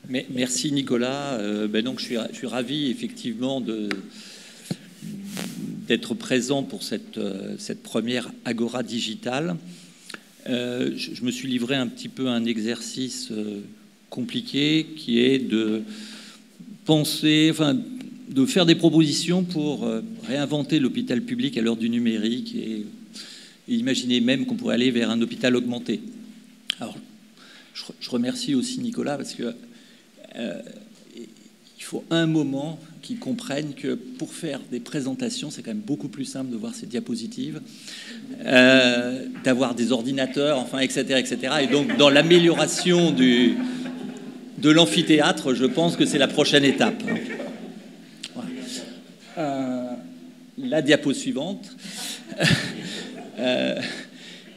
Merci Nicolas. Donc je suis ravi effectivement d'être présent pour cette première Agora digitale. Je me suis livré un petit peu à un exercice compliqué qui est de penser, de faire des propositions pour réinventer l'hôpital public à l'heure du numérique et imaginer même qu'on pourrait aller vers un hôpital augmenté. Alors, je remercie aussi Nicolas parce que il faut un moment qu'ils comprennent que pour faire des présentations, c'est quand même beaucoup plus simple de voir ces diapositives, d'avoir des ordinateurs, etc., etc. Et donc, dans l'amélioration de l'amphithéâtre, je pense que c'est la prochaine étape. Voilà. La diapo suivante.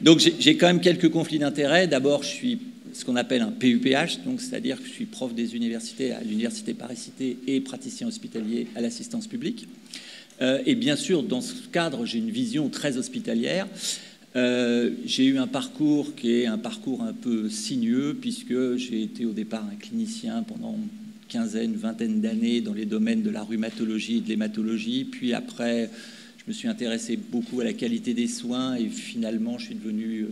Donc, j'ai quand même quelques conflits d'intérêts. D'abord, je suis ce qu'on appelle un PUPH, donc c'est-à-dire que je suis prof des universités à l'université Paris-Cité et praticien hospitalier à l'assistance publique. Et bien sûr, dans ce cadre, j'ai une vision très hospitalière. J'ai eu un parcours qui est un parcours un peu sinueux, puisque j'ai été au départ un clinicien pendant une vingtaine d'années dans les domaines de la rhumatologie et de l'hématologie. Puis après, je me suis intéressé beaucoup à la qualité des soins et finalement, je suis devenu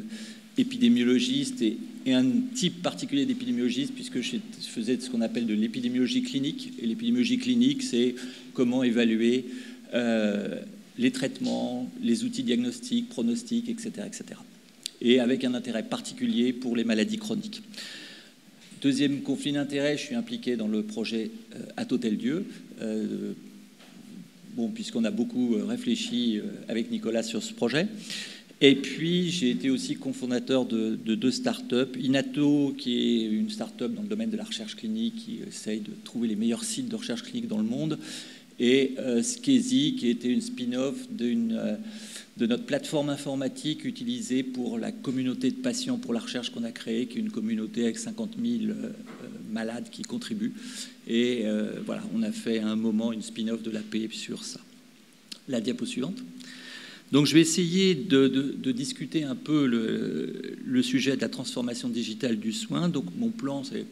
épidémiologiste et un type particulier d'épidémiologiste, puisque je faisais ce qu'on appelle de l'épidémiologie clinique. Et l'épidémiologie clinique, c'est comment évaluer les traitements, les outils diagnostiques, pronostiques, etc., etc. Et avec un intérêt particulier pour les maladies chroniques. Deuxième conflit d'intérêt, je suis impliqué dans le projet At-Hôtel-Dieu. Puisqu'on a beaucoup réfléchi avec Nicolas sur ce projet. Et puis, j'ai été aussi cofondateur de deux startups. Inato, qui est une startup dans le domaine de la recherche clinique, qui essaye de trouver les meilleurs sites de recherche clinique dans le monde. Et Skesi, qui était une spin-off de notre plateforme informatique utilisée pour la communauté de patients pour la recherche qu'on a créée, qui est une communauté avec 50 000 malades qui contribuent. Et voilà, on a fait à un moment une spin-off de l'AP sur ça. La diapo suivante. Donc, je vais essayer de discuter un peu le sujet de la transformation digitale du soin. Donc, mon plan, c'est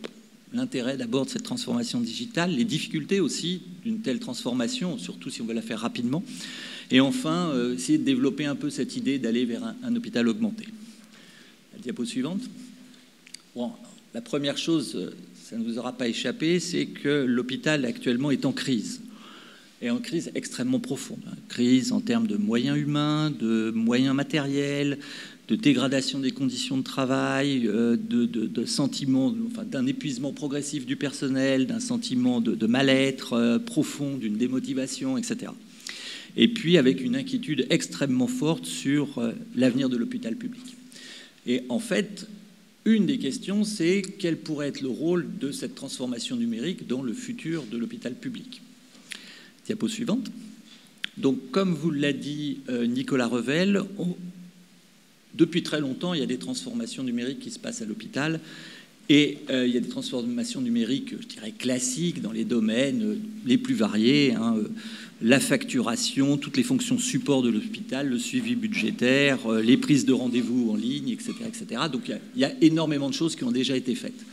l'intérêt d'abord de cette transformation digitale, les difficultés aussi d'une telle transformation, surtout si on veut la faire rapidement. Et enfin, essayer de développer un peu cette idée d'aller vers un hôpital augmenté. La diapo suivante. Bon, la première chose, ça ne vous aura pas échappé, c'est que l'hôpital actuellement est en crise. Et en crise extrêmement profonde. Crise en termes de moyens humains, de moyens matériels, de dégradation des conditions de travail, de sentiment, d'un épuisement progressif du personnel, d'un sentiment de mal-être profond, d'une démotivation, etc. Et puis avec une inquiétude extrêmement forte sur l'avenir de l'hôpital public. Et en fait, une des questions, c'est quel pourrait être le rôle de cette transformation numérique dans le futur de l'hôpital public. Diapo suivante. Donc, comme vous l'a dit Nicolas Revel, depuis très longtemps, il y a des transformations numériques qui se passent à l'hôpital. Et il y a des transformations numériques, je dirais, classiques dans les domaines les plus variés. La facturation, toutes les fonctions support de l'hôpital, le suivi budgétaire, les prises de rendez-vous en ligne, etc., etc. Donc, il y a énormément de choses qui ont déjà été faites.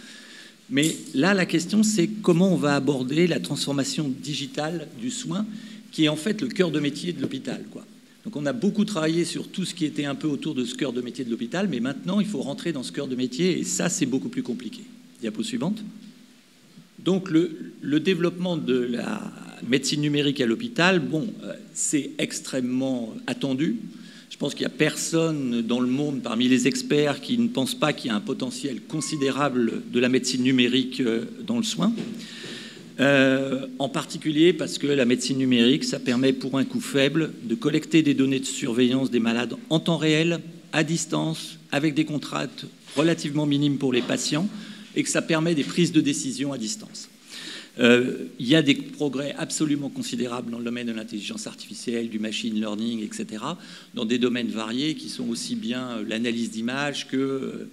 Mais là, la question, c'est comment on va aborder la transformation digitale du soin, qui est en fait le cœur de métier de l'hôpital, quoi. Donc, on a beaucoup travaillé sur tout ce qui était un peu autour de ce cœur de métier de l'hôpital, mais maintenant, il faut rentrer dans ce cœur de métier, et ça, c'est beaucoup plus compliqué. Diapo suivante. Donc, le développement de la médecine numérique à l'hôpital, c'est extrêmement attendu. Je pense qu'il n'y a personne dans le monde, parmi les experts, qui ne pense pas qu'il y a un potentiel considérable de la médecine numérique dans le soin. En particulier parce que la médecine numérique, ça permet pour un coût faible de collecter des données de surveillance des malades en temps réel, à distance, avec des contraintes relativement minimes pour les patients, et que ça permet des prises de décision à distance. Il y a des progrès absolument considérables dans le domaine de l'intelligence artificielle, du machine learning, etc., dans des domaines variés qui sont aussi bien l'analyse d'images que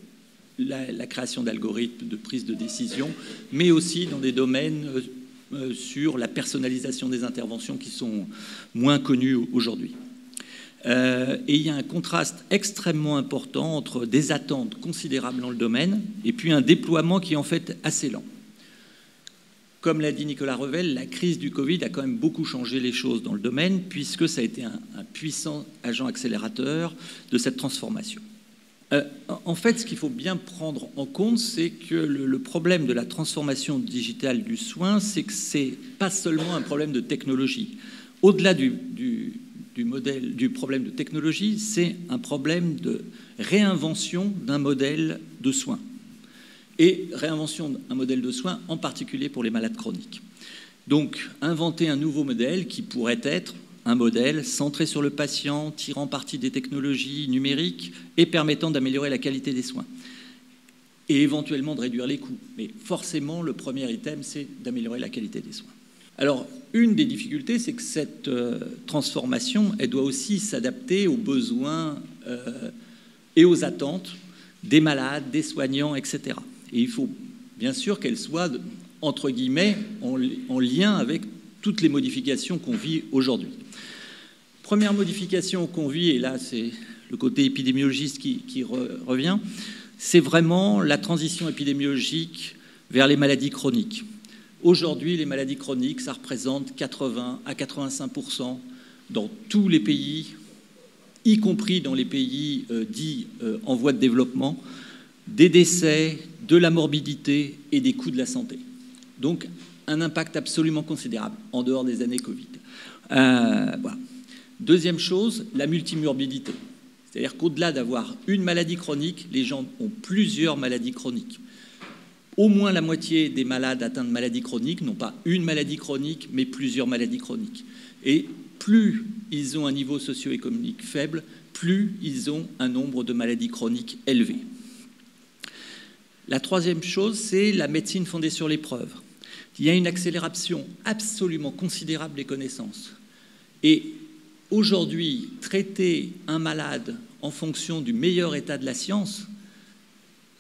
la création d'algorithmes de prise de décision, mais aussi dans des domaines sur la personnalisation des interventions qui sont moins connus aujourd'hui. Et il y a un contraste extrêmement important entre des attentes considérables dans le domaine et puis un déploiement qui est en fait assez lent. comme l'a dit Nicolas Revel, la crise du Covid a quand même beaucoup changé les choses dans le domaine, puisque ça a été un puissant agent accélérateur de cette transformation. En fait, ce qu'il faut bien prendre en compte, c'est que le problème de la transformation digitale du soin, c'est que ce n'est pas seulement un problème de technologie. Au-delà du problème de technologie, c'est un problème de réinvention d'un modèle de soins. Et réinvention d'un modèle de soins, en particulier pour les malades chroniques. Donc, inventer un nouveau modèle qui pourrait être un modèle centré sur le patient, tirant parti des technologies numériques et permettant d'améliorer la qualité des soins. Et éventuellement de réduire les coûts. Mais forcément, le premier item, c'est d'améliorer la qualité des soins. Alors, une des difficultés, c'est que cette transformation, elle doit aussi s'adapter aux besoins et aux attentes des malades, des soignants, etc. Et il faut bien sûr qu'elle soit, entre guillemets, en lien avec toutes les modifications qu'on vit aujourd'hui. Première modification qu'on vit, et là c'est le côté épidémiologiste qui revient, c'est vraiment la transition épidémiologique vers les maladies chroniques. Aujourd'hui, les maladies chroniques, ça représente 80 à 85% dans tous les pays, y compris dans les pays dits en voie de développement, des décès, de la morbidité et des coûts de la santé. Donc, un impact absolument considérable en dehors des années Covid. Voilà. Deuxième chose, la multimorbidité. C'est-à-dire qu'au-delà d'avoir une maladie chronique, les gens ont plusieurs maladies chroniques. Au moins la moitié des malades atteints de maladies chroniques n'ont pas une maladie chronique, mais plusieurs maladies chroniques. Et plus ils ont un niveau socio-économique faible, plus ils ont un nombre de maladies chroniques élevé. La troisième chose, c'est la médecine fondée sur les preuves. Il y a une accélération absolument considérable des connaissances. Et aujourd'hui, traiter un malade en fonction du meilleur état de la science,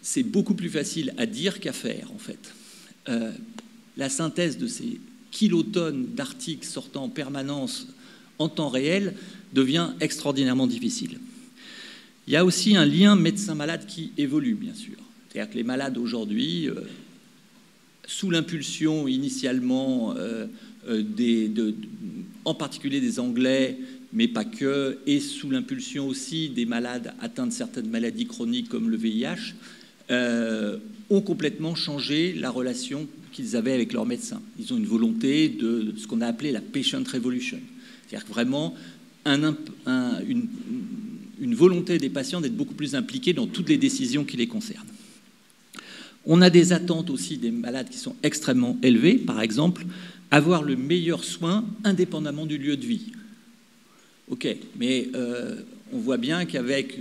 c'est beaucoup plus facile à dire qu'à faire, en fait. La synthèse de ces kilotonnes d'articles sortant en permanence en temps réel devient extraordinairement difficile. Il y a aussi un lien médecin-malade qui évolue, bien sûr. C'est-à-dire que les malades aujourd'hui, sous l'impulsion initialement en particulier des Anglais, mais pas que, et sous l'impulsion aussi des malades atteints de certaines maladies chroniques comme le VIH, ont complètement changé la relation qu'ils avaient avec leur médecin. Ils ont une volonté de ce qu'on a appelé la patient revolution. C'est-à-dire vraiment une volonté des patients d'être beaucoup plus impliqués dans toutes les décisions qui les concernent. On a des attentes aussi des malades qui sont extrêmement élevées. Par exemple, avoir le meilleur soin indépendamment du lieu de vie. OK, mais on voit bien qu'avec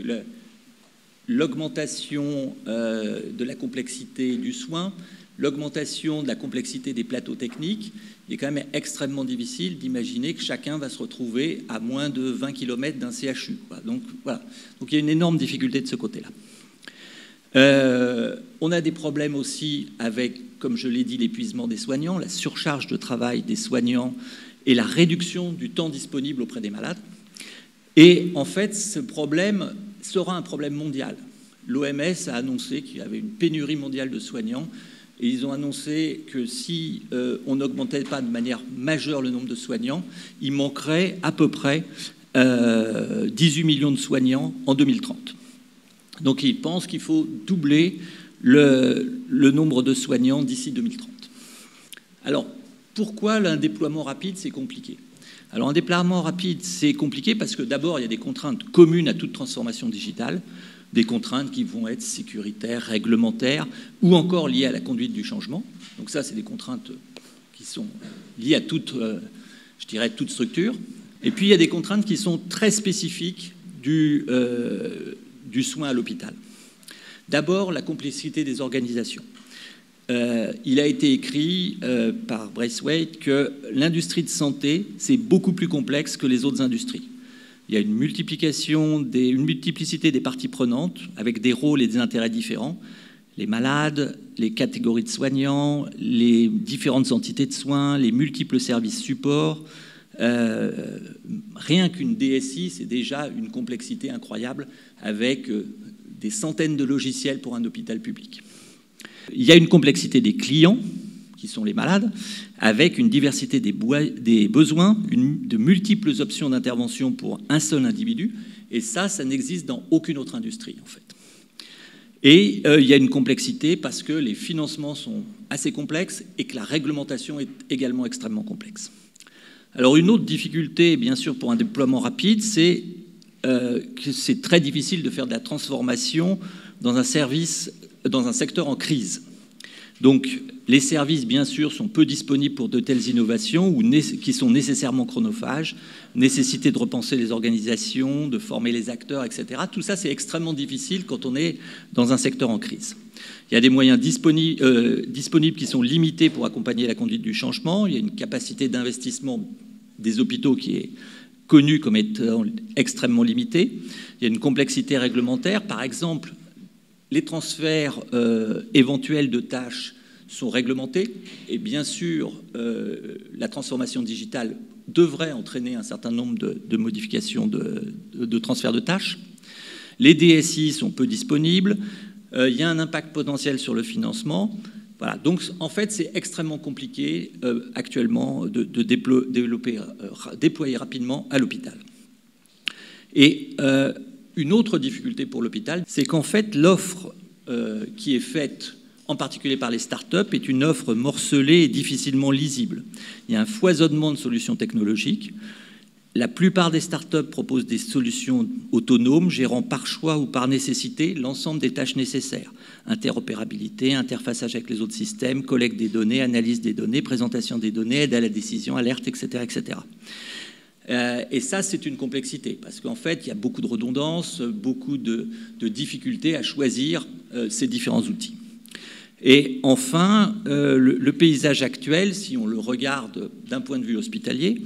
l'augmentation de la complexité du soin, l'augmentation de la complexité des plateaux techniques, il est quand même extrêmement difficile d'imaginer que chacun va se retrouver à moins de 20 km d'un CHU. Donc, voilà. Donc il y a une énorme difficulté de ce côté-là. On a des problèmes aussi avec, comme je l'ai dit, l'épuisement des soignants, la surcharge de travail des soignants et la réduction du temps disponible auprès des malades. Et en fait, ce problème sera un problème mondial. L'OMS a annoncé qu'il y avait une pénurie mondiale de soignants et ils ont annoncé que si on n'augmentait pas de manière majeure le nombre de soignants, il manquerait à peu près 18 millions de soignants en 2030. Donc ils pensent qu'il faut doubler le nombre de soignants d'ici 2030. Alors, pourquoi un déploiement rapide, c'est compliqué ? Alors, un déploiement rapide, c'est compliqué parce que d'abord, il y a des contraintes communes à toute transformation digitale, des contraintes qui vont être sécuritaires, réglementaires, ou encore liées à la conduite du changement. Donc ça, c'est des contraintes qui sont liées à toute, je dirais, toute structure. Et puis, il y a des contraintes qui sont très spécifiques du soin à l'hôpital. D'abord, la complexité des organisations. Il a été écrit par Braithwaite que l'industrie de santé, c'est beaucoup plus complexe que les autres industries. Il y a une multiplicité des parties prenantes avec des rôles et des intérêts différents. Les malades, les catégories de soignants, les différentes entités de soins, les multiples services supports. Rien qu'une DSI, c'est déjà une complexité incroyable avec des centaines de logiciels pour un hôpital public. Il y a une complexité des clients qui sont les malades, avec une diversité des besoins, de multiples options d'intervention pour un seul individu. Et ça n'existe dans aucune autre industrie, en fait. Et il y a une complexité parce que les financements sont assez complexes et que la réglementation est également extrêmement complexe. Alors une autre difficulté, bien sûr, pour un déploiement rapide, c'est que c'est très difficile de faire de la transformation dans un secteur en crise. Donc les services, bien sûr, sont peu disponibles pour de telles innovations qui sont nécessairement chronophages, nécessité de repenser les organisations, de former les acteurs, etc. Tout ça, c'est extrêmement difficile quand on est dans un secteur en crise. Il y a des moyens disponibles qui sont limités pour accompagner la conduite du changement. Il y a une capacité d'investissement des hôpitaux qui est connue comme étant extrêmement limitée. Il y a une complexité réglementaire. Par exemple, les transferts éventuels de tâches sont réglementés. Et bien sûr, la transformation digitale devrait entraîner un certain nombre de modifications de transfert de tâches. Les DSI sont peu disponibles. Il y a un impact potentiel sur le financement. Voilà. Donc, en fait, c'est extrêmement compliqué actuellement de déployer rapidement à l'hôpital. Et une autre difficulté pour l'hôpital, c'est qu'en fait, l'offre qui est faite, en particulier par les startups, est une offre morcelée et difficilement lisible. Il y a un foisonnement de solutions technologiques. La plupart des startups proposent des solutions autonomes, gérant par choix ou par nécessité l'ensemble des tâches nécessaires. Interopérabilité, interfaçage avec les autres systèmes, collecte des données, analyse des données, présentation des données, aide à la décision, alerte, etc. etc. Et ça, c'est une complexité, parce qu'en fait, il y a beaucoup de redondance, beaucoup de difficultés à choisir ces différents outils. Et enfin, le paysage actuel, si on le regarde d'un point de vue hospitalier,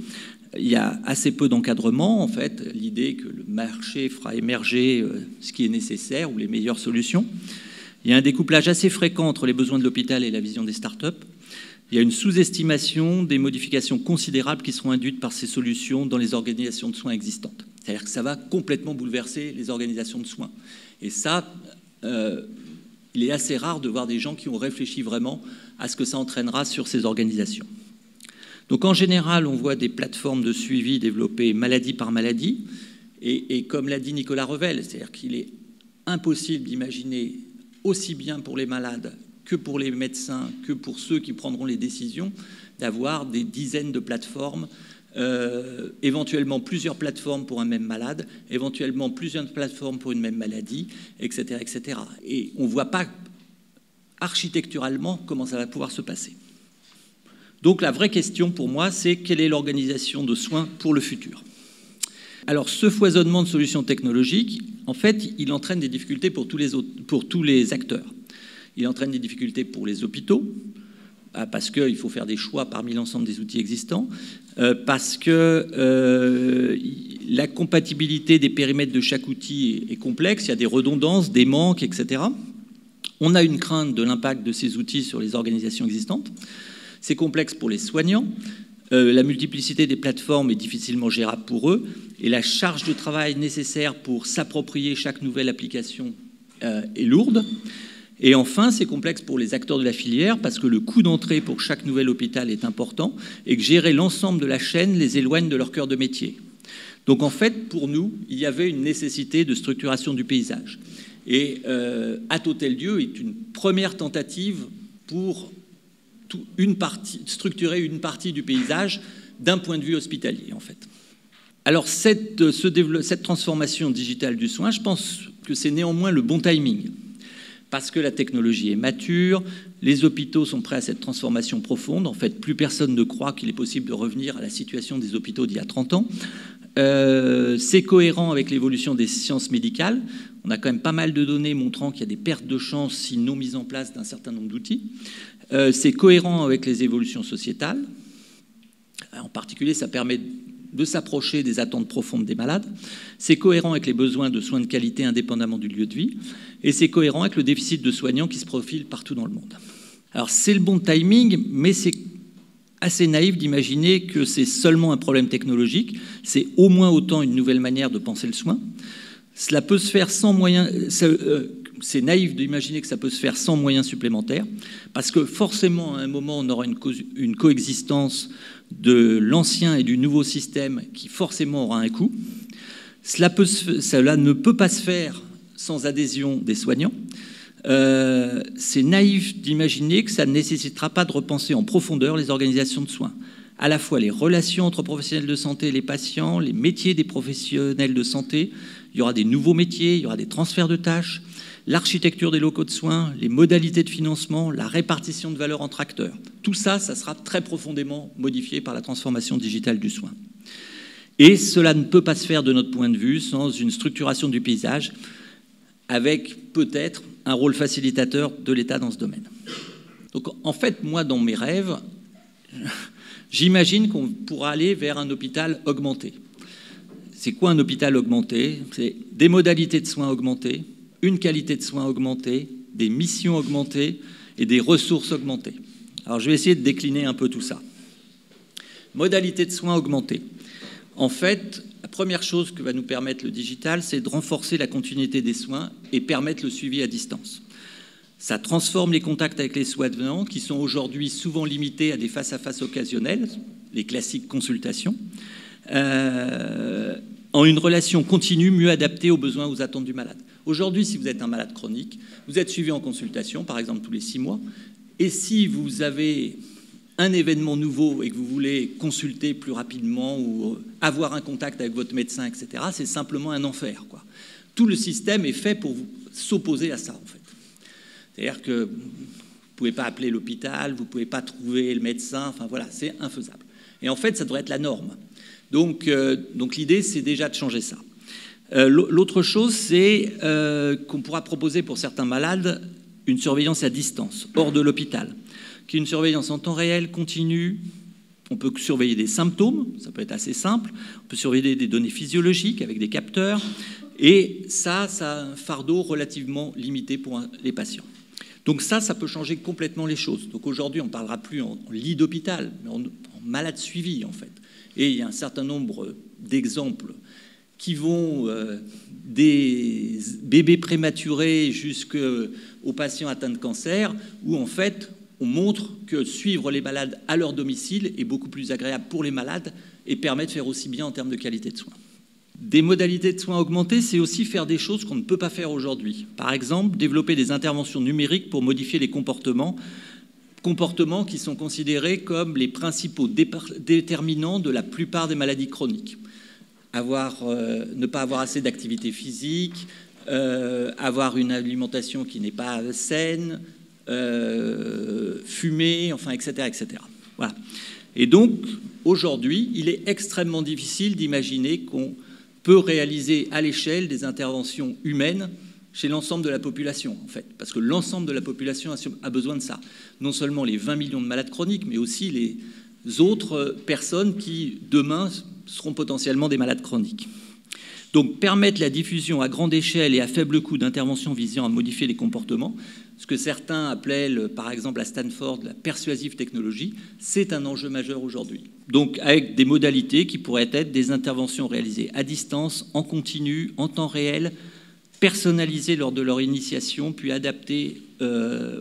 il y a assez peu d'encadrement, en fait, l'idée que le marché fera émerger ce qui est nécessaire ou les meilleures solutions. Il y a un découplage assez fréquent entre les besoins de l'hôpital et la vision des startups. Il y a une sous-estimation des modifications considérables qui seront induites par ces solutions dans les organisations de soins existantes. C'est-à-dire que ça va complètement bouleverser les organisations de soins. Et ça, il est assez rare de voir des gens qui ont réfléchi vraiment à ce que ça entraînera sur ces organisations. Donc en général, on voit des plateformes de suivi développées maladie par maladie. Et comme l'a dit Nicolas Revel, c'est-à-dire qu'il est impossible d'imaginer aussi bien pour les malades que pour les médecins, que pour ceux qui prendront les décisions, d'avoir des dizaines de plateformes, éventuellement plusieurs plateformes pour un même malade, éventuellement plusieurs plateformes pour une même maladie, etc. etc. Et on ne voit pas architecturalement comment ça va pouvoir se passer. Donc la vraie question pour moi, c'est quelle est l'organisation de soins pour le futur ? Alors ce foisonnement de solutions technologiques, en fait, il entraîne des difficultés pour tous les acteurs. Il entraîne des difficultés pour les hôpitaux, parce qu'il faut faire des choix parmi l'ensemble des outils existants, parce que la compatibilité des périmètres de chaque outil est complexe, il y a des redondances, des manques, etc. On a une crainte de l'impact de ces outils sur les organisations existantes. C'est complexe pour les soignants. La multiplicité des plateformes est difficilement gérable pour eux. Et la charge de travail nécessaire pour s'approprier chaque nouvelle application est lourde. Et enfin, c'est complexe pour les acteurs de la filière parce que le coût d'entrée pour chaque nouvel hôpital est important et que gérer l'ensemble de la chaîne les éloigne de leur cœur de métier. Donc en fait, pour nous, il y avait une nécessité de structuration du paysage. Et Hôtel-Dieu est une première tentative pour structurer une partie du paysage d'un point de vue hospitalier, en fait. Alors cette transformation digitale du soin, je pense que c'est néanmoins le bon timing. Parce que la technologie est mature, les hôpitaux sont prêts à cette transformation profonde. En fait, plus personne ne croit qu'il est possible de revenir à la situation des hôpitaux d'il y a 30 ans. C'est cohérent avec l'évolution des sciences médicales. On a quand même pas mal de données montrant qu'il y a des pertes de chance si non mises en place d'un certain nombre d'outils. C'est cohérent avec les évolutions sociétales. En particulier, ça permet de s'approcher des attentes profondes des malades. C'est cohérent avec les besoins de soins de qualité indépendamment du lieu de vie. Et c'est cohérent avec le déficit de soignants qui se profile partout dans le monde. Alors, c'est le bon timing, mais c'est assez naïf d'imaginer que c'est seulement un problème technologique. C'est au moins autant une nouvelle manière de penser le soin. Cela peut se faire sans moyens... c'est naïf d'imaginer que ça peut se faire sans moyens supplémentaires, parce que forcément, à un moment, on aura une coexistence de l'ancien et du nouveau système qui forcément aura un coût. Cela ne peut pas se faire sans adhésion des soignants. C'est naïf d'imaginer que ça ne nécessitera pas de repenser en profondeur les organisations de soins, à la fois les relations entre professionnels de santé et les patients, les métiers des professionnels de santé. Il y aura des nouveaux métiers, il y aura des transferts de tâches, l'architecture des locaux de soins, les modalités de financement, la répartition de valeur entre acteurs. Tout ça, ça sera très profondément modifié par la transformation digitale du soin. Et cela ne peut pas se faire de notre point de vue sans une structuration du paysage avec peut-être un rôle facilitateur de l'État dans ce domaine. Donc en fait, moi, dans mes rêves, j'imagine qu'on pourra aller vers un hôpital augmenté. C'est quoi un hôpital augmenté? C'est des modalités de soins augmentées, une qualité de soins augmentée, des missions augmentées et des ressources augmentées. Alors je vais essayer de décliner un peu tout ça. Modalités de soins augmentées. En fait, la première chose que va nous permettre le digital, c'est de renforcer la continuité des soins et permettre le suivi à distance. Ça transforme les contacts avec les soignants qui sont aujourd'hui souvent limités à des face-à-face occasionnels, les classiques consultations, en une relation continue mieux adaptée aux besoins, aux attentes du malade. Aujourd'hui, si vous êtes un malade chronique, vous êtes suivi en consultation, par exemple tous les 6 mois, et si vous avez un événement nouveau et que vous voulez consulter plus rapidement ou avoir un contact avec votre médecin, etc., c'est simplement un enfer, quoi. Tout le système est fait pour s'opposer à ça, en fait. C'est-à-dire que vous ne pouvez pas appeler l'hôpital, vous ne pouvez pas trouver le médecin, enfin voilà, c'est infaisable. Et en fait, ça devrait être la norme. Donc l'idée, c'est déjà de changer ça. L'autre chose, c'est qu'on pourra proposer pour certains malades une surveillance à distance, hors de l'hôpital, qui est une surveillance en temps réel, continue. On peut surveiller des symptômes, ça peut être assez simple. On peut surveiller des données physiologiques avec des capteurs. Et ça a un fardeau relativement limité pour les patients. Donc ça peut changer complètement les choses. Donc aujourd'hui, on ne parlera plus en lit d'hôpital, mais en malade suivi, en fait. Et il y a un certain nombre d'exemples qui vont des bébés prématurés jusqu'aux patients atteints de cancer, où en fait, on montre que suivre les malades à leur domicile est beaucoup plus agréable pour les malades et permet de faire aussi bien en termes de qualité de soins. Des modalités de soins augmentées, c'est aussi faire des choses qu'on ne peut pas faire aujourd'hui. Par exemple, développer des interventions numériques pour modifier les comportements qui sont considérés comme les principaux déterminants de la plupart des maladies chroniques. Ne pas avoir assez d'activité physique, avoir une alimentation qui n'est pas saine, fumer, enfin, etc., etc. Voilà. Et donc, aujourd'hui, il est extrêmement difficile d'imaginer qu'on peut réaliser à l'échelle des interventions humaines chez l'ensemble de la population, en fait. Parce que l'ensemble de la population a besoin de ça. Non seulement les 20 millions de malades chroniques, mais aussi les autres personnes qui, demain, seront potentiellement des malades chroniques. Donc, permettre la diffusion à grande échelle et à faible coût d'interventions visant à modifier les comportements, ce que certains appelaient, par exemple à Stanford, la persuasive technologie, c'est un enjeu majeur aujourd'hui. Donc, avec des modalités qui pourraient être des interventions réalisées à distance, en continu, en temps réel, personnalisées lors de leur initiation, puis adaptées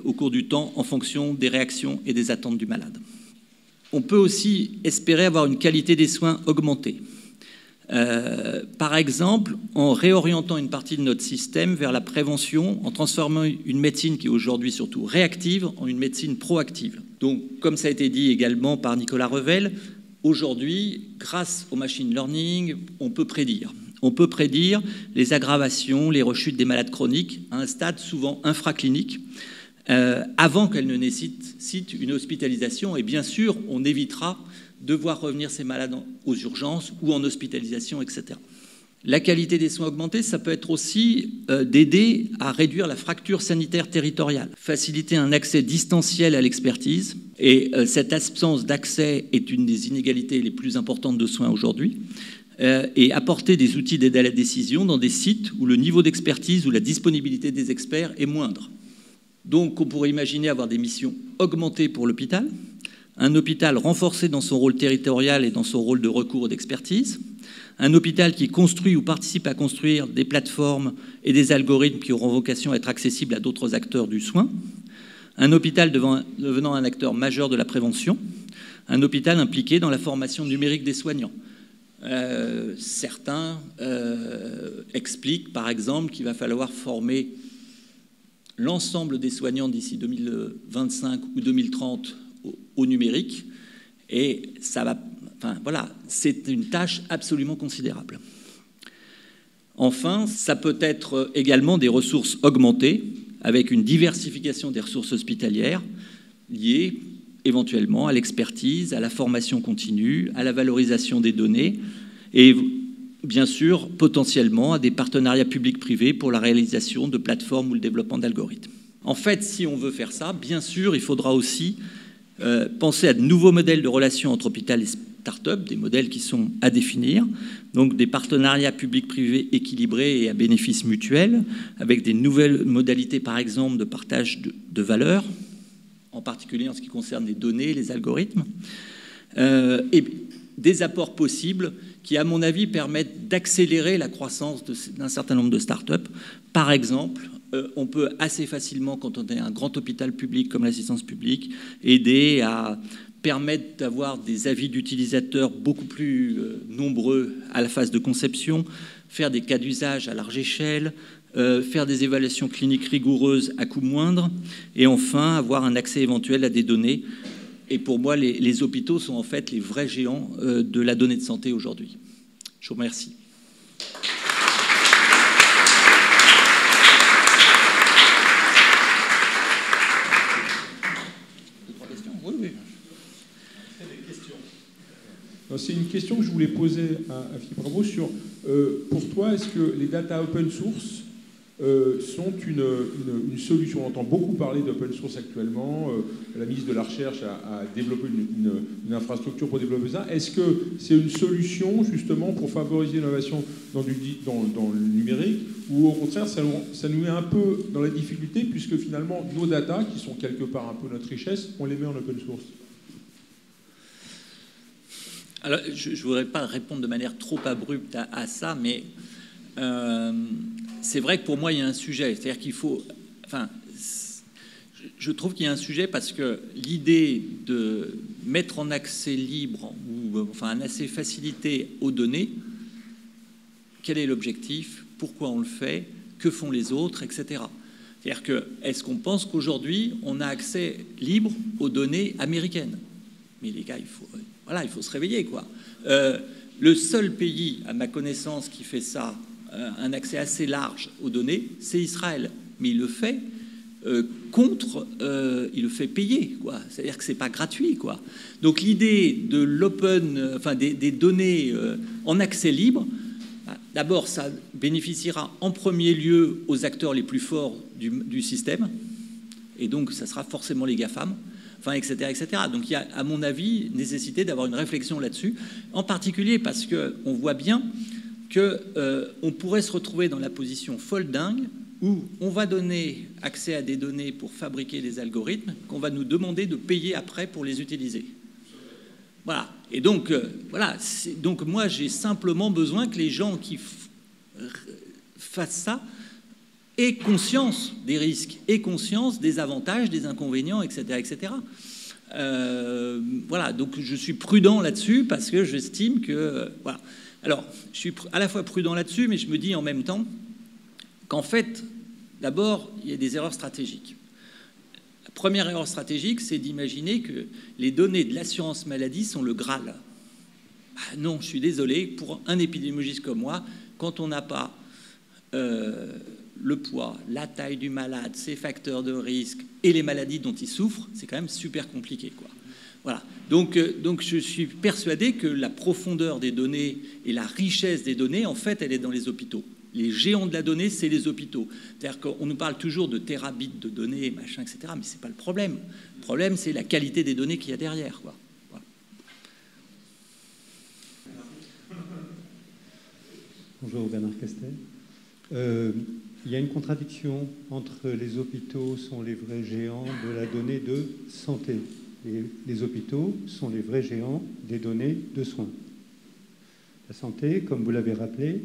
au cours du temps en fonction des réactions et des attentes du malade. On peut aussi espérer avoir une qualité des soins augmentée. Par exemple, en réorientant une partie de notre système vers la prévention, en transformant une médecine qui est aujourd'hui surtout réactive en une médecine proactive. Donc, comme ça a été dit également par Nicolas Revel, aujourd'hui, grâce au machine learning, on peut prédire. On peut prédire les aggravations, les rechutes des malades chroniques à un stade souvent infraclinique, avant qu'elles ne nécessitent une hospitalisation. Et bien sûr, on évitera de voir revenir ces malades aux urgences ou en hospitalisation, etc. La qualité des soins augmentés, ça peut être aussi d'aider à réduire la fracture sanitaire territoriale, faciliter un accès distanciel à l'expertise. Et cette absence d'accès est une des inégalités les plus importantes de soins aujourd'hui. Et apporter des outils d'aide à la décision dans des sites où le niveau d'expertise ou la disponibilité des experts est moindre. Donc, on pourrait imaginer avoir des missions augmentées pour l'hôpital, un hôpital renforcé dans son rôle territorial et dans son rôle de recours et d'expertise, Un hôpital qui construit ou participe à construire des plateformes et des algorithmes qui auront vocation à être accessibles à d'autres acteurs du soin. Un hôpital devenant un acteur majeur de la prévention. Un hôpital impliqué dans la formation numérique des soignants. Certains expliquent, par exemple, qu'il va falloir former l'ensemble des soignants d'ici 2025 ou 2030 au numérique. Et ça va... Enfin, voilà, c'est une tâche absolument considérable. Enfin, ça peut être également des ressources augmentées, avec une diversification des ressources hospitalières liées éventuellement à l'expertise, à la formation continue, à la valorisation des données et bien sûr potentiellement à des partenariats publics-privés pour la réalisation de plateformes ou le développement d'algorithmes. En fait, si on veut faire ça, bien sûr, il faudra aussi penser à de nouveaux modèles de relations entre hôpital et start-up, des modèles qui sont à définir, donc des partenariats publics-privés équilibrés et à bénéfice mutuel, avec des nouvelles modalités, par exemple, de partage de valeurs, en particulier en ce qui concerne les données, les algorithmes, et des apports possibles qui, à mon avis, permettent d'accélérer la croissance d'un certain nombre de start-up. Par exemple, on peut assez facilement, quand on est un grand hôpital public comme l'assistance publique, aider à permettre d'avoir des avis d'utilisateurs beaucoup plus nombreux à la phase de conception, faire des cas d'usage à large échelle, faire des évaluations cliniques rigoureuses à coût moindre, et enfin avoir un accès éventuel à des données. Et pour moi, les hôpitaux sont en fait les vrais géants de la donnée de santé aujourd'hui. Je vous remercie. C'est une question que je voulais poser à Philippe Rabault sur, pour toi, est-ce que les data open source sont une solution? On entend beaucoup parler d'open source actuellement, la ministre de la Recherche a développé une infrastructure pour développer ça. Est-ce que c'est une solution justement pour favoriser l'innovation dans le numérique, ou au contraire ça nous met un peu dans la difficulté puisque finalement nos data, qui sont quelque part un peu notre richesse, on les met en open source? Alors, je ne voudrais pas répondre de manière trop abrupte à ça, mais c'est vrai que pour moi, il y a un sujet. C'est-à-dire qu'il faut... Enfin, je trouve qu'il y a un sujet parce que l'idée de mettre en accès libre ou enfin un accès facilité aux données, quel est l'objectif? Pourquoi on le fait? Que font les autres? Etc. C'est-à-dire que, est-ce qu'on pense qu'aujourd'hui, on a accès libre aux données américaines? Mais les gars, il faut se réveiller, quoi. Le seul pays, à ma connaissance, qui fait ça, un accès assez large aux données, c'est Israël. Mais il le fait il le fait payer, quoi. C'est-à-dire que c'est pas gratuit, quoi. Donc l'idée de l'open, enfin des données en accès libre, d'abord, ça bénéficiera en premier lieu aux acteurs les plus forts du système, et donc ça sera forcément les GAFAM. Enfin, etc., etc. Donc il y a, à mon avis, nécessité d'avoir une réflexion là-dessus, en particulier parce qu'on voit bien qu'on pourrait se retrouver dans la position folle dingue où on va donner accès à des données pour fabriquer des algorithmes qu'on va nous demander de payer après pour les utiliser. Voilà. Et donc, voilà. Donc moi, j'ai simplement besoin que les gens qui fassent ça aient conscience des risques, aient conscience des avantages, des inconvénients, etc., etc. Voilà, donc je suis prudent là-dessus parce que j'estime que... voilà. Alors, je suis à la fois prudent là-dessus, mais je me dis en même temps qu'en fait, d'abord, il y a des erreurs stratégiques. La première erreur stratégique, c'est d'imaginer que les données de l'assurance maladie sont le Graal. Ah non, je suis désolé, pour un épidémiologiste comme moi, quand on n'a pas... le poids, la taille du malade, ses facteurs de risque et les maladies dont il souffre, c'est quand même super compliqué, quoi. Voilà. Donc je suis persuadé que la profondeur des données et la richesse des données, en fait, elle est dans les hôpitaux. Les géants de la donnée, c'est les hôpitaux. C'est-à-dire qu'on nous parle toujours de terabits de données, machin, etc., mais c'est pas le problème. Le problème, c'est la qualité des données qu'il y a derrière, quoi. Voilà. Bonjour, Bernard Castel. Il y a une contradiction entre les hôpitaux sont les vrais géants de la donnée de santé et les hôpitaux sont les vrais géants des données de soins. La santé, comme vous l'avez rappelé,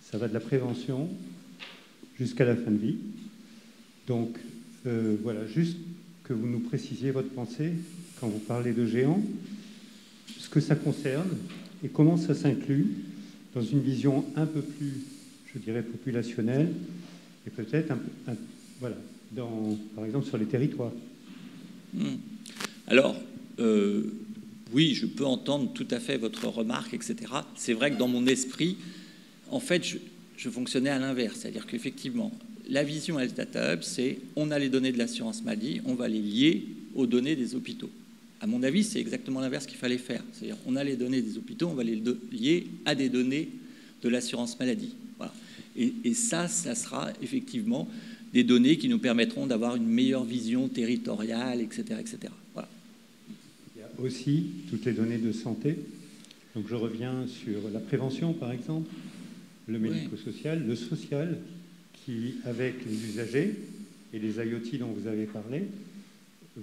ça va de la prévention jusqu'à la fin de vie. Donc, voilà, juste que vous nous précisiez votre pensée quand vous parlez de géants, ce que ça concerne et comment ça s'inclut dans une vision un peu plus, je dirais, populationnelle et peut-être voilà, par exemple sur les territoires. Alors, oui, je peux entendre tout à fait votre remarque, etc. C'est vrai que dans mon esprit, en fait, je fonctionnais à l'inverse. C'est-à-dire qu'effectivement, la vision Health Data Hub, c'est on a les données de l'assurance maladie, on va les lier aux données des hôpitaux. À mon avis, c'est exactement l'inverse qu'il fallait faire. C'est-à-dire on a les données des hôpitaux, on va les lier à des données de l'assurance maladie. Voilà. Et ça sera effectivement des données qui nous permettront d'avoir une meilleure vision territoriale, etc. etc. Voilà. Il y a aussi toutes les données de santé. Donc je reviens sur la prévention, par exemple, le médico-social, le social, qui, avec les usagers et les IoT dont vous avez parlé,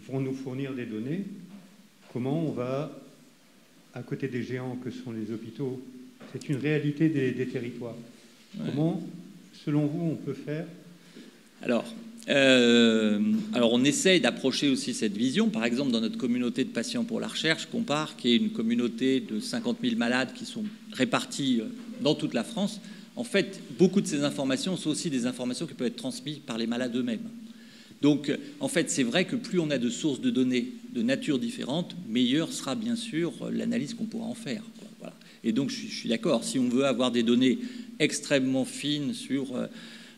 vont nous fournir des données. Comment on va, à côté des géants que sont les hôpitaux, c'est une réalité des territoires. Ouais. Comment, selon vous, on peut faire? Alors, on essaye d'approcher aussi cette vision. Par exemple, dans notre communauté de patients pour la recherche, Compare, qui est une communauté de 50 000 malades qui sont répartis dans toute la France, en fait, beaucoup de ces informations sont aussi des informations qui peuvent être transmises par les malades eux-mêmes. Donc, en fait, c'est vrai que plus on a de sources de données de nature différente, meilleure sera bien sûr l'analyse qu'on pourra en faire. Voilà. Et donc, je suis d'accord. Si on veut avoir des données extrêmement fines sur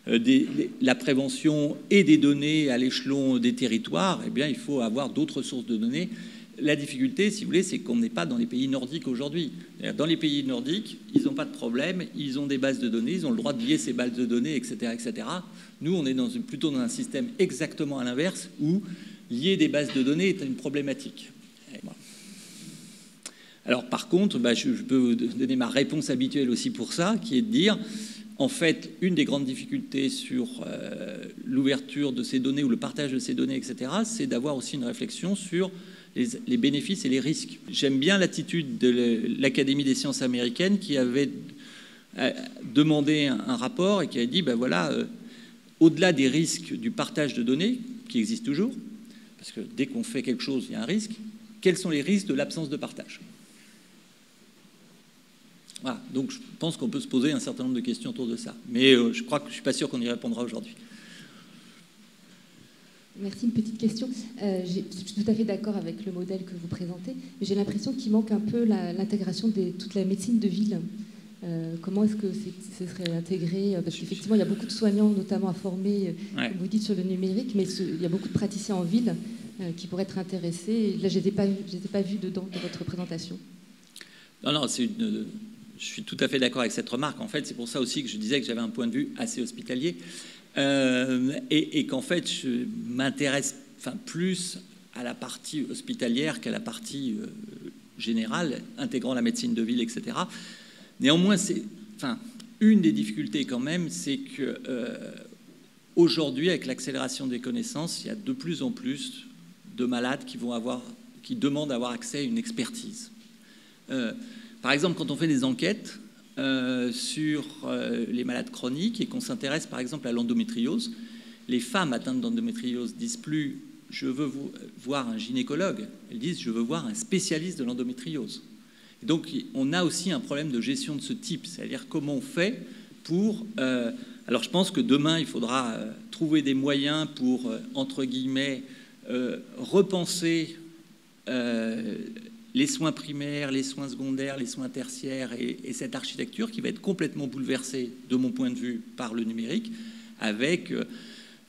la prévention et des données à l'échelon des territoires, eh bien, il faut avoir d'autres sources de données. La difficulté, si vous voulez, c'est qu'on n'est pas dans les pays nordiques aujourd'hui. Dans les pays nordiques, ils n'ont pas de problème, ils ont des bases de données, ils ont le droit de lier ces bases de données, etc. etc. Nous, on est plutôt dans un système exactement à l'inverse, où lier des bases de données est une problématique. Alors, par contre, je peux vous donner ma réponse habituelle aussi pour ça, qui est de dire, en fait, une des grandes difficultés sur l'ouverture de ces données ou le partage de ces données, etc., c'est d'avoir aussi une réflexion sur les bénéfices et les risques. J'aime bien l'attitude de l'Académie des sciences américaines qui avait demandé un rapport et qui avait dit, au-delà des risques du partage de données, qui existent toujours, parce que dès qu'on fait quelque chose, il y a un risque, quels sont les risques de l'absence de partage? Voilà, donc je pense qu'on peut se poser un certain nombre de questions autour de ça. Mais je crois que je ne suis pas sûr qu'on y répondra aujourd'hui. Merci. Une petite question. Je suis tout à fait d'accord avec le modèle que vous présentez, mais j'ai l'impression qu'il manque un peu l'intégration de toute la médecine de ville. Comment est-ce que ce serait intégré? Parce qu'effectivement, il y a beaucoup de soignants, notamment à former, comme vous dites, sur le numérique, mais il y a beaucoup de praticiens en ville qui pourraient être intéressés. Là, je n'étais pas vue dedans dans votre présentation. Non, je suis tout à fait d'accord avec cette remarque. En fait, c'est pour ça aussi que je disais que j'avais un point de vue assez hospitalier. Et qu'en fait, je m'intéresse plus à la partie hospitalière qu'à la partie générale, intégrant la médecine de ville, etc. Néanmoins, une des difficultés quand même, c'est que aujourd'hui, avec l'accélération des connaissances, il y a de plus en plus de malades qui demandent d'avoir accès à une expertise. Par exemple, quand on fait des enquêtes sur les malades chroniques et qu'on s'intéresse par exemple à l'endométriose, les femmes atteintes d'endométriose disent plus « je veux voir un gynécologue », elles disent « je veux voir un spécialiste de l'endométriose ». Donc on a aussi un problème de gestion de ce type, c'est-à-dire comment on fait pour... alors je pense que demain, il faudra trouver des moyens pour, entre guillemets, repenser les soins primaires, les soins secondaires, les soins tertiaires et cette architecture qui va être complètement bouleversée, de mon point de vue, par le numérique, avec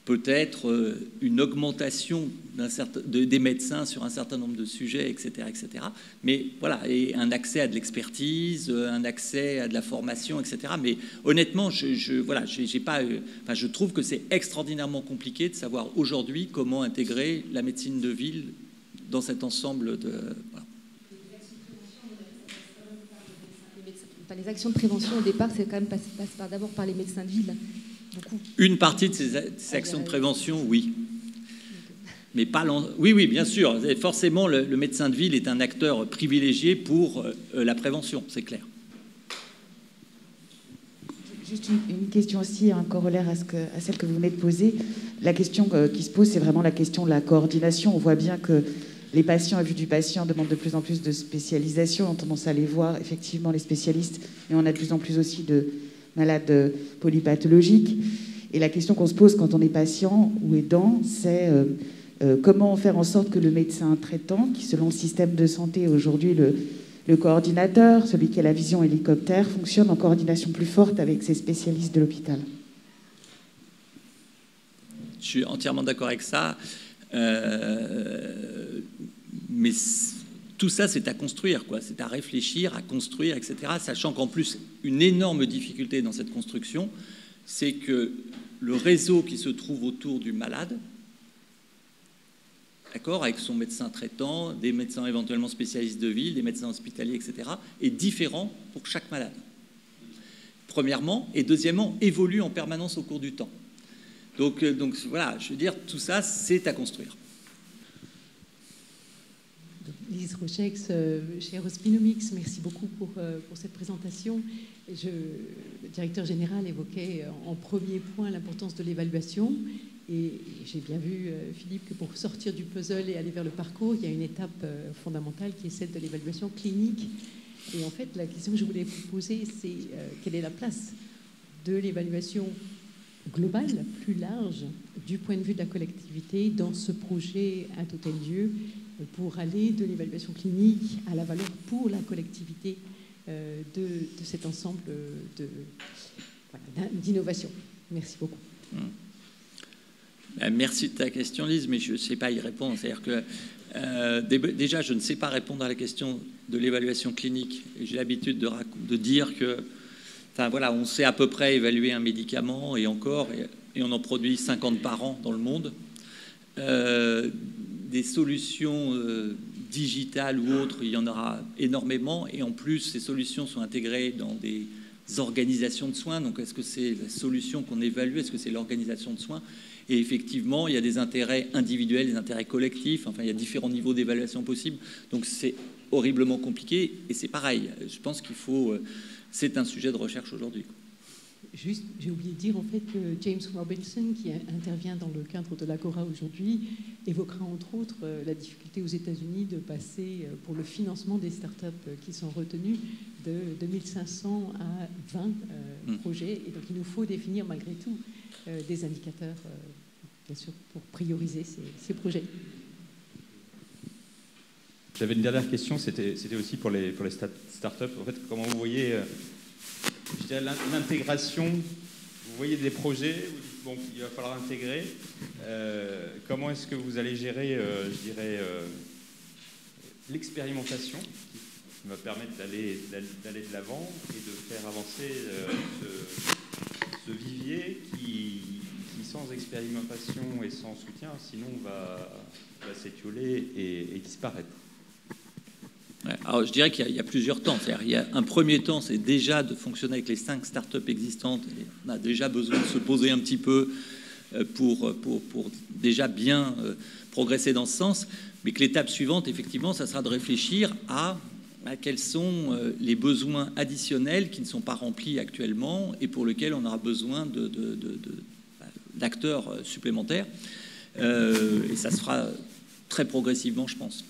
peut-être une augmentation des médecins sur un certain nombre de sujets, etc., etc. Mais voilà, et un accès à de l'expertise, un accès à de la formation, etc. Mais honnêtement, je trouve que c'est extraordinairement compliqué de savoir aujourd'hui comment intégrer la médecine de ville dans cet ensemble de... Voilà. Les actions de prévention au départ, c'est quand même passe d'abord par les médecins de ville. Beaucoup. Une partie de ces actions de prévention, oui. Mais pas oui, bien sûr. Forcément, le médecin de ville est un acteur privilégié pour la prévention, c'est clair. Juste une question aussi, un corollaire à celle que vous venez de poser. La question qui se pose, c'est vraiment la question de la coordination. On voit bien que les patients, à vue du patient, demandent de plus en plus de spécialisation. On a tendance à aller voir effectivement les spécialistes, mais on a de plus en plus aussi de malades polypathologiques. Et la question qu'on se pose quand on est patient ou aidant, c'est comment faire en sorte que le médecin traitant, qui selon le système de santé aujourd'hui, le coordinateur, celui qui a la vision hélicoptère, fonctionne en coordination plus forte avec ses spécialistes de l'hôpital. Je suis entièrement d'accord avec ça. Mais tout ça, c'est à construire, quoi. C'est à réfléchir, à construire, etc. Sachant qu'en plus, une énorme difficulté dans cette construction, c'est que le réseau qui se trouve autour du malade, d'accord, avec son médecin traitant, des médecins éventuellement spécialistes de ville, des médecins hospitaliers, etc., est différent pour chaque malade. Premièrement, et deuxièmement, évolue en permanence au cours du temps. Donc voilà, je veux dire, tout ça, c'est à construire. Lise Rochex, chez Aerospinomics, merci beaucoup pour cette présentation. Le directeur général évoquait en premier point l'importance de l'évaluation. Et j'ai bien vu, Philippe, que pour sortir du puzzle et aller vers le parcours, il y a une étape fondamentale qui est celle de l'évaluation clinique. Et en fait, la question que je voulais vous poser, c'est quelle est la place de l'évaluation globale, plus large, du point de vue de la collectivité dans ce projet à tout tel lieu, pour aller de l'évaluation clinique à la valeur pour la collectivité de cet ensemble d'innovation. Merci beaucoup. Merci de ta question, Lise, mais je ne sais pas y répondre. C'est-à-dire que déjà, je ne sais pas répondre à la question de l'évaluation clinique. J'ai l'habitude de dire que, enfin voilà, on sait à peu près évaluer un médicament et encore, et on en produit 50 par an dans le monde. Des solutions digitales ou autres, il y en aura énormément, et en plus, ces solutions sont intégrées dans des organisations de soins. Donc, est-ce que c'est la solution qu'on évalue? Est-ce que c'est l'organisation de soins? Et effectivement, il y a des intérêts individuels, des intérêts collectifs. Enfin, il y a différents niveaux d'évaluation possibles. Donc, c'est horriblement compliqué. Et c'est pareil. Je pense qu'il faut... c'est un sujet de recherche aujourd'hui. Juste, j'ai oublié de dire en fait que James Robinson, qui intervient dans le cadre de l'Agora aujourd'hui, évoquera entre autres la difficulté aux États-Unis de passer pour le financement des startups qui sont retenues de 2500 à 20 projets. Et donc, il nous faut définir malgré tout des indicateurs, bien sûr, pour prioriser ces projets. J'avais une dernière question, c'était aussi pour les startups. En fait, comment vous voyez je dirais l'intégration? Vous voyez des projets, vous dites bon, il va falloir intégrer. Comment est-ce que vous allez gérer, je dirais, l'expérimentation qui va permettre d'aller de l'avant et de faire avancer ce vivier qui, sans expérimentation et sans soutien, sinon va s'étioler et disparaître? Alors, je dirais qu'il y a plusieurs temps. C'est-à-dire, il y a un premier temps, c'est déjà de fonctionner avec les 5 startups existantes. Et on a déjà besoin de se poser un petit peu pour déjà bien progresser dans ce sens. Mais que l'étape suivante, effectivement, ça sera de réfléchir à quels sont les besoins additionnels qui ne sont pas remplis actuellement et pour lesquels on aura besoin d'acteurs supplémentaires. Et ça se fera très progressivement, je pense.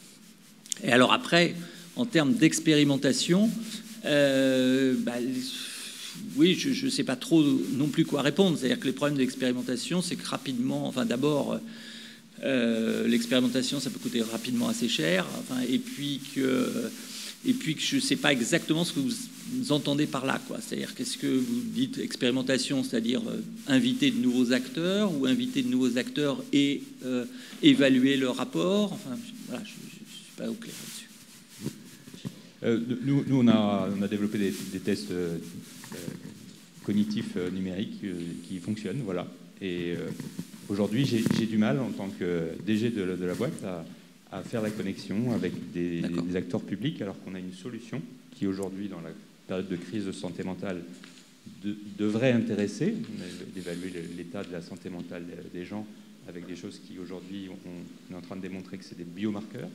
Et alors après, en termes d'expérimentation, oui, je ne sais pas trop non plus quoi répondre. C'est-à-dire que les problèmes d'expérimentation, c'est que rapidement, enfin d'abord, l'expérimentation, ça peut coûter rapidement assez cher, enfin, et puis que je ne sais pas exactement ce que vous entendez par là, quoi. C'est-à-dire, qu'est-ce que vous dites expérimentation, c'est-à-dire inviter de nouveaux acteurs ou inviter de nouveaux acteurs et évaluer leur rapport. Enfin, voilà, je ne suis pas au clair là-dessus. Nous, on a développé des tests cognitifs numériques qui fonctionnent, voilà. Et aujourd'hui, j'ai du mal, en tant que DG de la boîte, à faire la connexion avec des acteurs publics, alors qu'on a une solution qui, aujourd'hui, dans la période de crise de santé mentale, devrait intéresser, d'évaluer l'état de la santé mentale des gens avec des choses qui, aujourd'hui, on est en train de démontrer que c'est des biomarqueurs.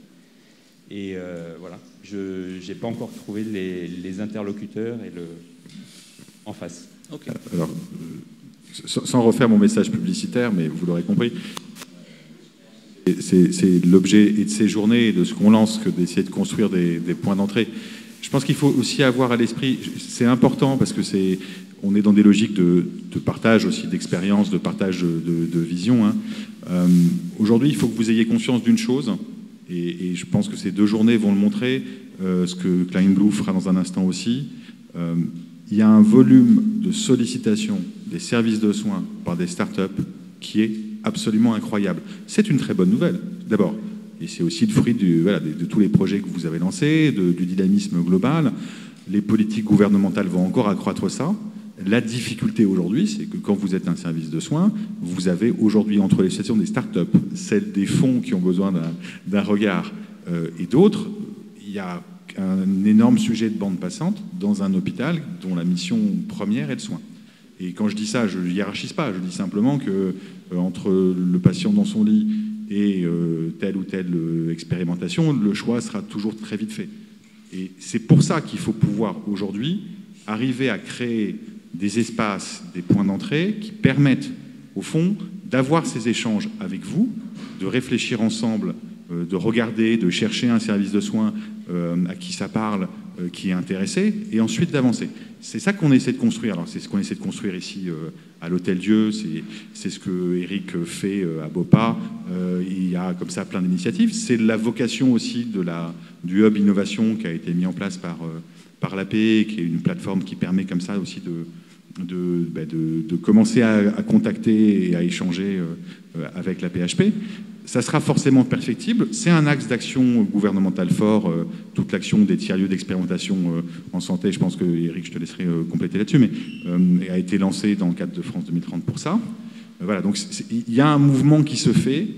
Et voilà, je n'ai pas encore trouvé les interlocuteurs en face. Okay. Alors, sans refaire mon message publicitaire, mais vous l'aurez compris, c'est l'objet et de ces journées et de ce qu'on lance que d'essayer de construire des points d'entrée. Je pense qu'il faut aussi avoir à l'esprit, c'est important parce que on est dans des logiques de partage aussi, d'expérience, de partage de vision. Hein. Aujourd'hui, il faut que vous ayez conscience d'une chose, et je pense que ces 2 journées vont le montrer, ce que Klein Blue fera dans un instant aussi. Il y a un volume de sollicitation des services de soins par des startups qui est absolument incroyable. C'est une très bonne nouvelle, d'abord. Et c'est aussi le fruit de tous les projets que vous avez lancés, du dynamisme global. Les politiques gouvernementales vont encore accroître ça. La difficulté aujourd'hui, c'est que quand vous êtes un service de soins, vous avez aujourd'hui entre les situations des startups, celles des fonds qui ont besoin d'un regard et d'autres, il y a un énorme sujet de bande passante dans un hôpital dont la mission première est le soin. Et quand je dis ça, je ne hiérarchise pas, je dis simplement que entre le patient dans son lit et telle ou telle expérimentation, le choix sera toujours très vite fait. Et c'est pour ça qu'il faut pouvoir aujourd'hui arriver à créer des espaces, des points d'entrée qui permettent, au fond, d'avoir ces échanges avec vous, de réfléchir ensemble, de regarder, de chercher un service de soins à qui ça parle, qui est intéressé, et ensuite d'avancer. C'est ça qu'on essaie de construire. Alors c'est ce qu'on essaie de construire ici à l'Hôtel Dieu, c'est ce que Eric fait à Bopa. Il y a comme ça plein d'initiatives. C'est la vocation aussi du Hub Innovation qui a été mis en place par l'AP, qui est une plateforme qui permet comme ça aussi de commencer à contacter et à échanger avec la PHP. Ça sera forcément perfectible. C'est un axe d'action gouvernemental fort, toute l'action des tiers-lieux d'expérimentation en santé. Je pense que, Eric, je te laisserai compléter là-dessus, mais a été lancé dans le cadre de France 2030 pour ça. Voilà, donc il y a un mouvement qui se fait.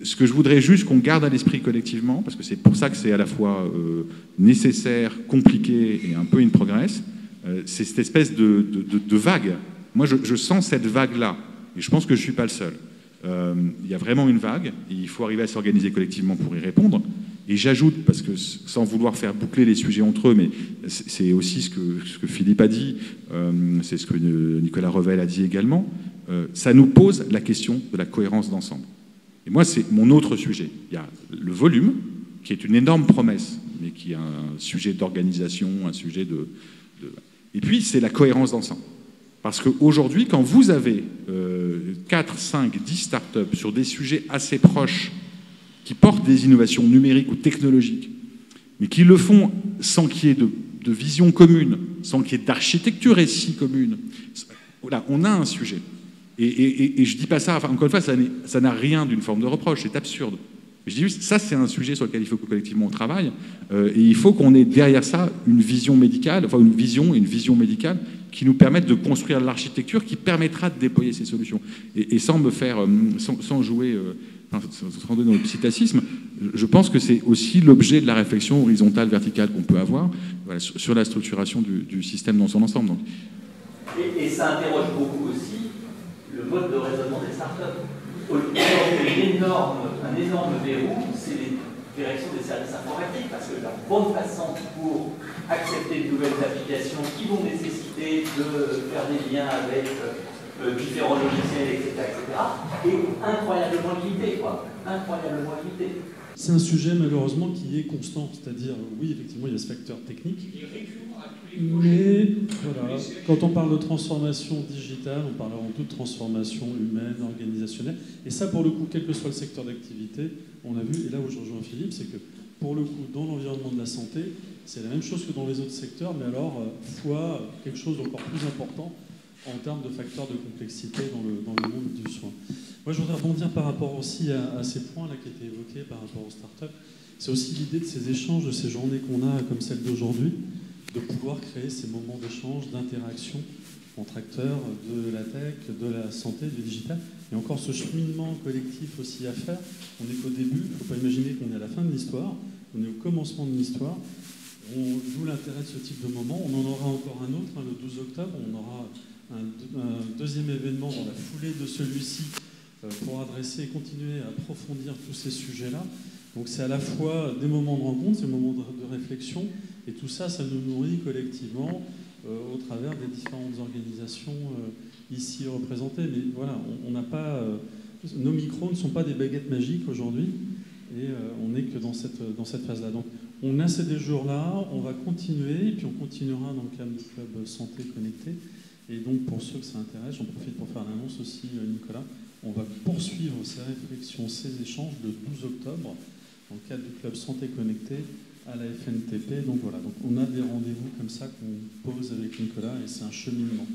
Ce que je voudrais juste qu'on garde à l'esprit collectivement, parce que c'est pour ça que c'est à la fois nécessaire, compliqué et un peu in progress, c'est cette espèce de vague. Moi, je sens cette vague-là, et je pense que je ne suis pas le seul. Il y a vraiment une vague, et il faut arriver à s'organiser collectivement pour y répondre. Et j'ajoute, parce que sans vouloir faire boucler les sujets entre eux, mais c'est aussi ce que Philippe a dit, c'est ce que Nicolas Revel a dit également, ça nous pose la question de la cohérence d'ensemble. Et moi, c'est mon autre sujet. Il y a le volume, qui est une énorme promesse, mais qui est un sujet d'organisation, un sujet Et puis, c'est la cohérence d'ensemble. Parce qu'aujourd'hui, quand vous avez 4, 5, 10 startups sur des sujets assez proches, qui portent des innovations numériques ou technologiques, mais qui le font sans qu'il y ait de vision commune, sans qu'il y ait d'architecture SI commune, voilà, on a un sujet. Et je ne dis pas ça, enfin, encore une fois, ça n'a rien d'une forme de reproche, c'est absurde. Je dis juste, ça c'est un sujet sur lequel il faut que collectivement on travaille, et il faut qu'on ait derrière ça une vision médicale, enfin une vision médicale qui nous permette de construire l'architecture qui permettra de déployer ces solutions. Et sans me faire, sans jouer, sans donner dans le psittacisme, je pense que c'est aussi l'objet de la réflexion horizontale, verticale qu'on peut avoir, voilà, sur la structuration du système dans son ensemble. Donc. Et ça interroge beaucoup aussi le mode de raisonnement des startups. Un énorme verrou, c'est les directions des services informatiques, parce que la bonne façon pour accepter de nouvelles applications qui vont nécessiter de faire des liens avec différents logiciels, etc., est incroyablement limitée, quoi. Incroyablement limitée. C'est un sujet malheureusement qui est constant, c'est-à-dire, oui, effectivement, il y a ce facteur technique, mais voilà, quand on parle de transformation digitale, on parle avant tout de transformation humaine, organisationnelle, et ça, pour le coup, quel que soit le secteur d'activité, on a vu, et là où je rejoins Philippe, c'est que, pour le coup, dans l'environnement de la santé, c'est la même chose que dans les autres secteurs, mais alors, fois quelque chose d'encore plus important en termes de facteurs de complexité dans le monde du soin. Moi, je voudrais rebondir par rapport aussi à ces points-là qui étaient évoqués par rapport aux startups. C'est aussi l'idée de ces échanges, de ces journées qu'on a, comme celle d'aujourd'hui, de pouvoir créer ces moments d'échange, d'interaction entre acteurs de la tech, de la santé, du digital. Et encore ce cheminement collectif aussi à faire. On n'est qu'au début, il ne faut pas imaginer qu'on est à la fin de l'histoire, on est au commencement de l'histoire. D'où l'intérêt de ce type de moment. On en aura encore un autre, le 12 octobre, on aura un deuxième événement dans la foulée de celui-ci pour adresser et continuer à approfondir tous ces sujets-là. Donc c'est à la fois des moments de rencontre, des moments de réflexion, et tout ça, ça nous nourrit collectivement au travers des différentes organisations ici représentées. Mais voilà, on n'a pas... nos micros ne sont pas des baguettes magiques aujourd'hui, et on n'est que dans cette phase-là. Donc on a ces deux jours-là, on va continuer, et puis on continuera dans le cadre du Club Santé Connecté. Et donc pour ceux que ça intéresse, j'en profite pour faire l'annonce aussi, Nicolas, on va poursuivre ces réflexions, ces échanges le 12 octobre, dans le cadre du Club Santé Connecté, à la FNTP. Donc voilà, donc on a des rendez-vous comme ça qu'on pose avec Nicolas, et c'est un cheminement.